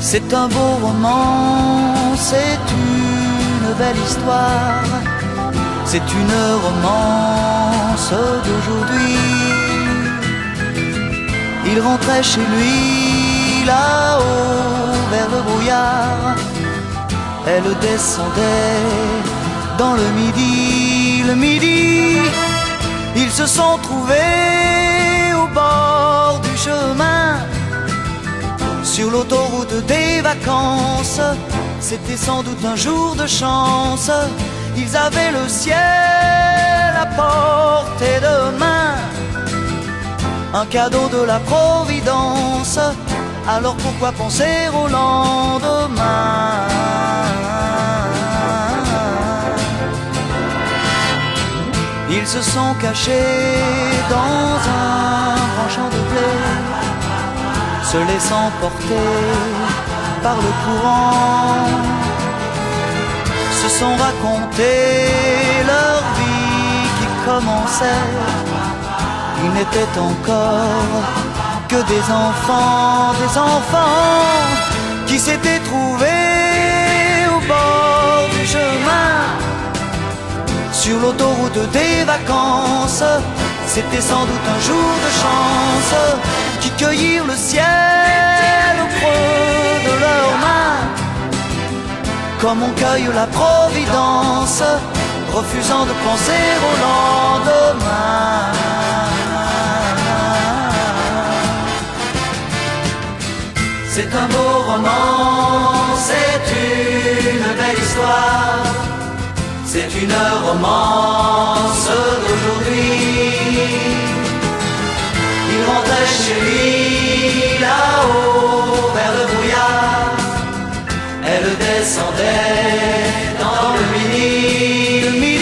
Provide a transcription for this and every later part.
C'est un beau roman, c'est une belle histoire, c'est une romance d'aujourd'hui. Il rentrait chez lui là-haut vers le brouillard, elle descendait dans le midi, ils se sont trouvés au bord du chemin, sur l'autoroute des vacances. C'était sans doute un jour de chance, ils avaient le ciel à portée de main, un cadeau de la Providence, alors pourquoi penser au lendemain? Ils se sont cachés dans un grand champ de blé, se laissant porter par le courant, se sont raconté leur vie qui commençait. Ils n'étaient encore que des enfants qui s'étaient trouvés au bord du chemin, sur l'autoroute des vacances. C'était sans doute un jour de chance, qui cueillirent le ciel au creux de leurs mains, comme on cueille la Providence, refusant de penser au lendemain. C'est un beau roman, c'est une belle histoire, c'est une romance d'aujourd'hui. Il rentrait chez lui là-haut vers le brouillard, elle descendait dans le midi.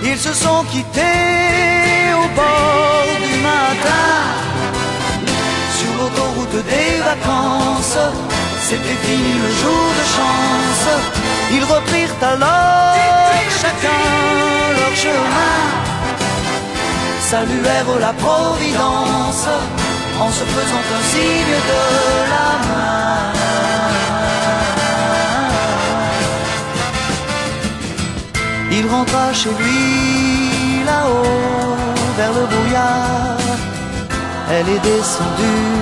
Ils se sont quittés au bord du matin, sur l'autoroute des vacances. C'était fini le jour de chance, ils reprirent alors chacun leur chemin, saluèrent la Providence en se faisant un signe de la main. Il rentra chez lui là-haut vers le brouillard, elle est descendue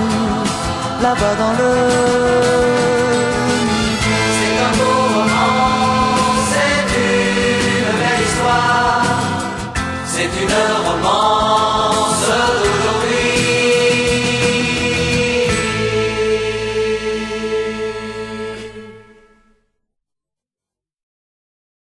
là-bas dans le